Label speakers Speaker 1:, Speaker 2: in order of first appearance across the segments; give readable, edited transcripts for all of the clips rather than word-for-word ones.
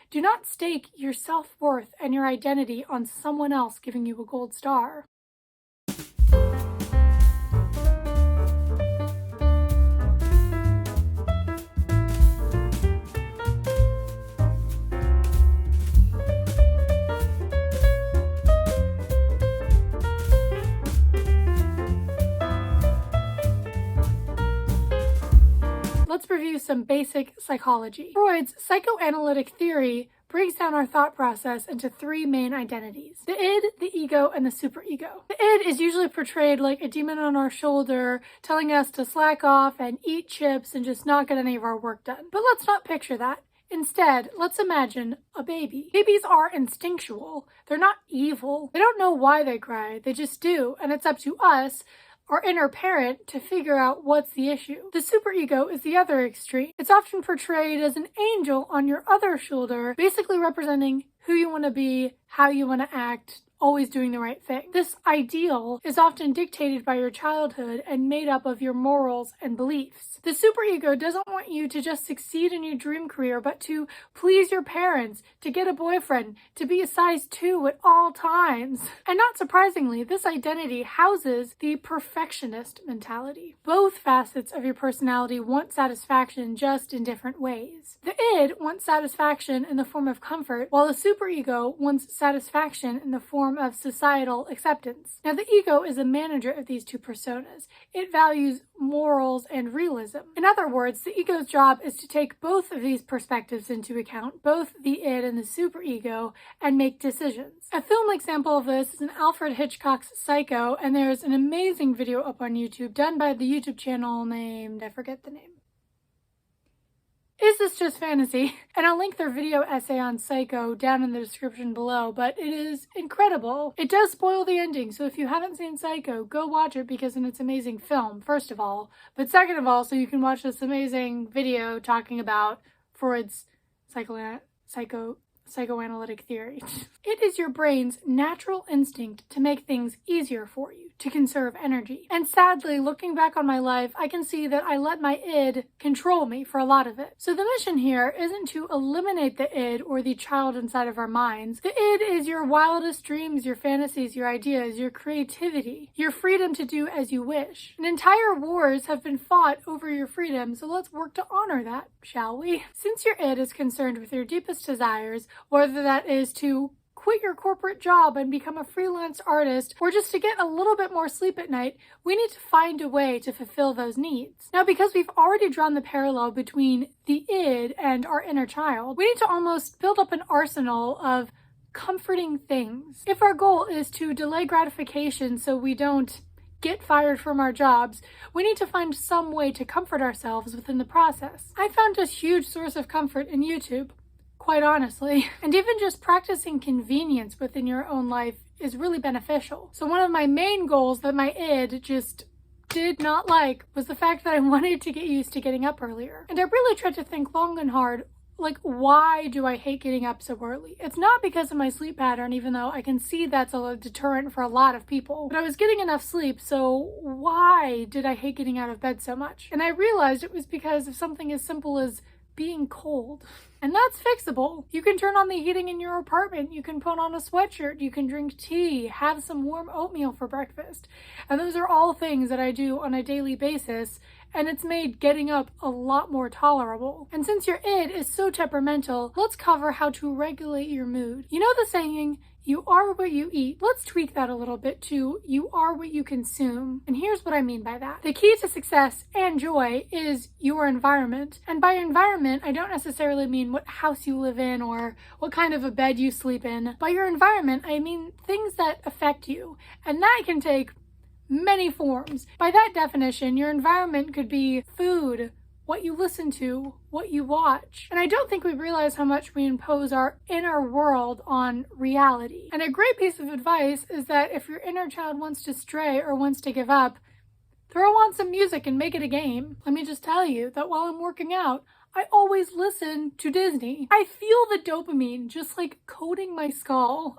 Speaker 1: Do not stake your self-worth and your identity on someone else giving you a gold star. Let's review some basic psychology. Freud's psychoanalytic theory breaks down our thought process into three main identities: the id, the ego, and the superego. The id is usually portrayed like a demon on our shoulder, telling us to slack off and eat chips and just not get any of our work done. But let's not picture that. Instead, let's imagine a baby. Babies are instinctual. They're not evil. They don't know why they cry. They just do, and it's up to us, our inner parent, to figure out what's the issue. The superego is the other extreme. It's often portrayed as an angel on your other shoulder, basically representing who you want to be, how you want to act, always doing the right thing. This ideal is often dictated by your childhood and made up of your morals and beliefs. The superego doesn't want you to just succeed in your dream career, but to please your parents, to get a boyfriend, to be a size 2 at all times. And not surprisingly, this identity houses the perfectionist mentality. Both facets of your personality want satisfaction, just in different ways. The id wants satisfaction in the form of comfort, while the superego wants satisfaction in the form of societal acceptance. Now, the ego is a manager of these two personas. It values morals and realism. In other words, the ego's job is to take both of these perspectives into account, both the id and the superego, and make decisions. A film example of this is in Alfred Hitchcock's Psycho, and there's an amazing video up on YouTube done by the YouTube channel named, I forget the name. Is This Just Fantasy? And I'll link their video essay on Psycho down in the description below, but it is incredible. It does spoil the ending, so if you haven't seen Psycho, go watch it because it's an amazing film, first of all. But second of all, so you can watch this amazing video talking about Freud's psychoanalytic theory. It is your brain's natural instinct to make things easier for you, to conserve energy. And sadly, looking back on my life, I can see that I let my id control me for a lot of it. So the mission here isn't to eliminate the id or the child inside of our minds. The id is your wildest dreams, your fantasies, your ideas, your creativity, your freedom to do as you wish. And entire wars have been fought over your freedom, so let's work to honor that, shall we? Since your id is concerned with your deepest desires, whether that is to quit your corporate job and become a freelance artist, or just to get a little bit more sleep at night, we need to find a way to fulfill those needs. Now, because we've already drawn the parallel between the id and our inner child, we need to almost build up an arsenal of comforting things. If our goal is to delay gratification so we don't get fired from our jobs, we need to find some way to comfort ourselves within the process. I found a huge source of comfort in YouTube, quite honestly. And even just practicing convenience within your own life is really beneficial. So one of my main goals that my id just did not like was the fact that I wanted to get used to getting up earlier. And I really tried to think long and hard, like, why do I hate getting up so early? It's not because of my sleep pattern, even though I can see that's a deterrent for a lot of people. But I was getting enough sleep, so why did I hate getting out of bed so much? And I realized it was because of something as simple as being cold. And that's fixable. You can turn on the heating in your apartment, you can put on a sweatshirt, you can drink tea, have some warm oatmeal for breakfast. And those are all things that I do on a daily basis, and it's made getting up a lot more tolerable. And since your id is so temperamental, let's cover how to regulate your mood. You know the saying, you are what you eat. Let's tweak that a little bit to you are what you consume. And here's what I mean by that. The key to success and joy is your environment. And by environment, I don't necessarily mean what house you live in or what kind of a bed you sleep in. By your environment, I mean things that affect you. And that can take many forms. By that definition, your environment could be food, what you listen to, what you watch. And I don't think we realize how much we impose our inner world on reality. And a great piece of advice is that if your inner child wants to stray or wants to give up, throw on some music and make it a game. Let me just tell you that while I'm working out, I always listen to Disney. I feel the dopamine just like coating my skull.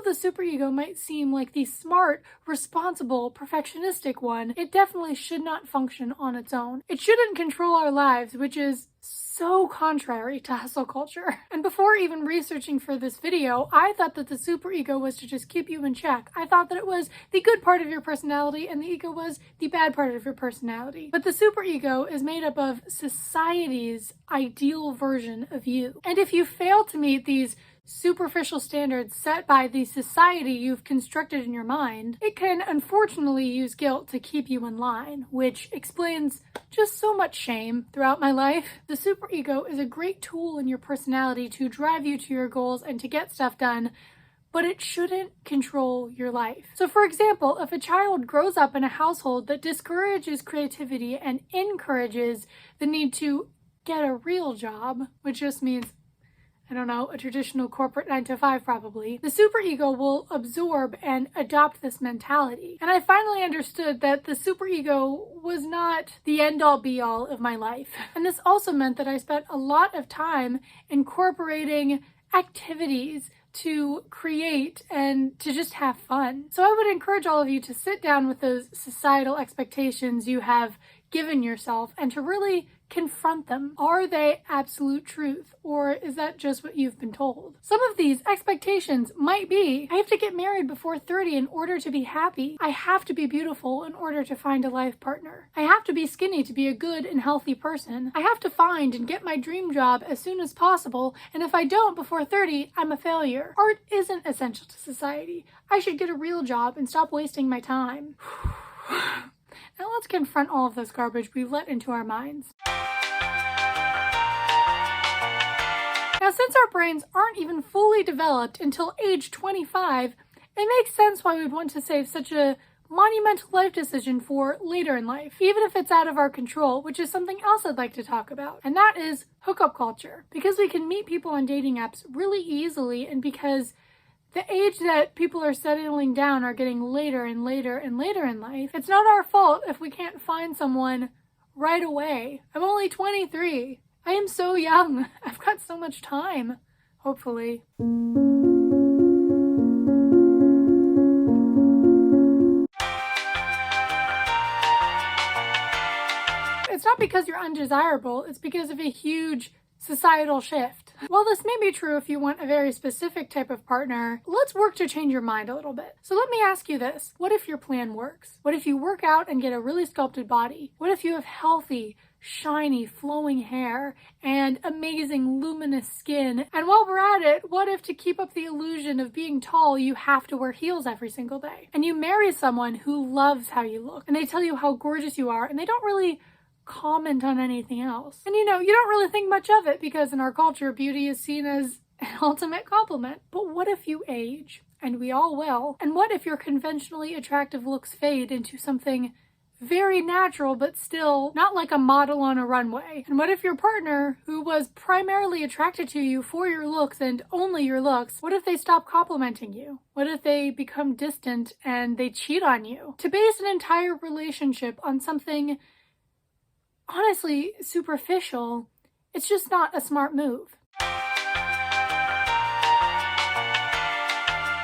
Speaker 1: the superego might seem like the smart, responsible, perfectionistic one, it definitely should not function on its own. It shouldn't control our lives, which is so contrary to hustle culture. And before even researching for this video, I thought that the superego was to just keep you in check. I thought that it was the good part of your personality and the ego was the bad part of your personality. But the superego is made up of society's ideal version of you. And if you fail to meet these superficial standards set by the society you've constructed in your mind, it can unfortunately use guilt to keep you in line, which explains just so much shame throughout my life. The superego is a great tool in your personality to drive you to your goals and to get stuff done, but it shouldn't control your life. So for example, if a child grows up in a household that discourages creativity and encourages the need to get a real job, which just means I don't know, a traditional corporate 9-to-5 probably, the superego will absorb and adopt this mentality. And I finally understood that the superego was not the end-all be-all of my life. And this also meant that I spent a lot of time incorporating activities to create and to just have fun. So I would encourage all of you to sit down with those societal expectations you have given yourself and to really confront them. Are they absolute truth, or is that just what you've been told? Some of these expectations might be, I have to get married before 30 in order to be happy. I have to be beautiful in order to find a life partner. I have to be skinny to be a good and healthy person. I have to find and get my dream job as soon as possible, and if I don't before 30, I'm a failure. Art isn't essential to society. I should get a real job and stop wasting my time. Now let's confront all of this garbage we let into our minds. Now, since our brains aren't even fully developed until age 25, it makes sense why we'd want to save such a monumental life decision for later in life, even if it's out of our control, which is something else I'd like to talk about. And that is hookup culture. Because we can meet people on dating apps really easily, and because the age that people are settling down are getting later and later and later in life, it's not our fault if we can't find someone right away. I'm only 23. I am so young. I've got so much time, hopefully. It's not because you're undesirable, it's because of a huge societal shift. While this may be true if you want a very specific type of partner, let's work to change your mind a little bit. So let me ask you this. What if your plan works? What if you work out and get a really sculpted body? What if you have healthy, shiny, flowing hair and amazing, luminous skin? And while we're at it, what if to keep up the illusion of being tall, you have to wear heels every single day? And you marry someone who loves how you look, and they tell you how gorgeous you are, and they don't really comment on anything else. And you know, you don't really think much of it because in our culture, beauty is seen as an ultimate compliment. But what if you age? And we all will. And what if your conventionally attractive looks fade into something very natural, but still not like a model on a runway? And what if your partner, who was primarily attracted to you for your looks and only your looks, what if they stop complimenting you? What if they become distant and they cheat on you? To base an entire relationship on something honestly superficial, it's just not a smart move.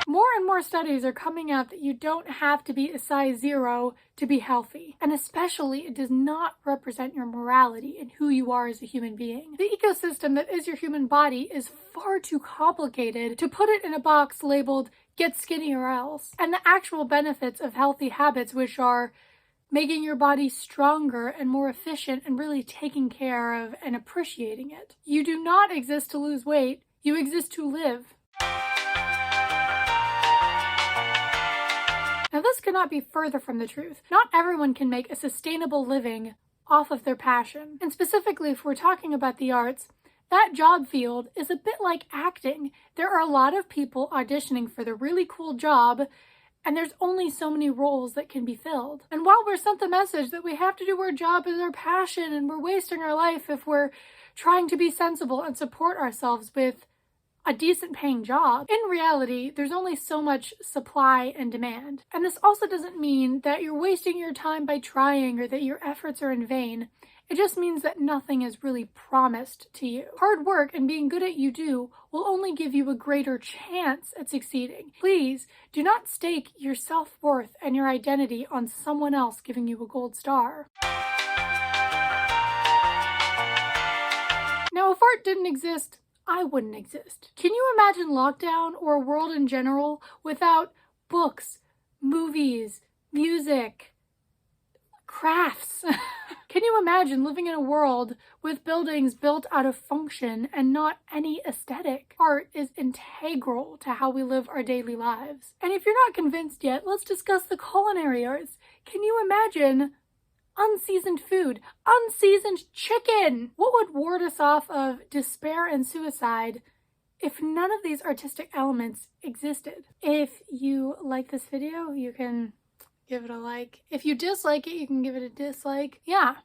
Speaker 1: More and more studies are coming out that you don't have to be a size 0 to be healthy. And especially, it does not represent your morality and who you are as a human being. The ecosystem that is your human body is far too complicated to put it in a box labeled get skinny or else. And the actual benefits of healthy habits, which are making your body stronger and more efficient and really taking care of and appreciating it. You do not exist to lose weight, you exist to live. Now this could not be further from the truth. Not everyone can make a sustainable living off of their passion. And specifically, if we're talking about the arts, that job field is a bit like acting. There are a lot of people auditioning for the really cool job, and there's only so many roles that can be filled. And while we're sent the message that we have to do our job as our passion and we're wasting our life if we're trying to be sensible and support ourselves with a decent paying job, in reality, there's only so much supply and demand. And this also doesn't mean that you're wasting your time by trying or that your efforts are in vain. It just means that nothing is really promised to you. Hard work and being good at what you do will only give you a greater chance at succeeding. Please do not stake your self-worth and your identity on someone else giving you a gold star. Now, if art didn't exist, I wouldn't exist. Can you imagine lockdown or a world in general without books, movies, music, crafts? Can you imagine living in a world with buildings built out of function and not any aesthetic? Art is integral to how we live our daily lives. And if you're not convinced yet, let's discuss the culinary arts. Can you imagine unseasoned food, unseasoned chicken? What would ward us off of despair and suicide if none of these artistic elements existed? If you like this video, you can give it a like. If you dislike it, you can give it a dislike. Yeah,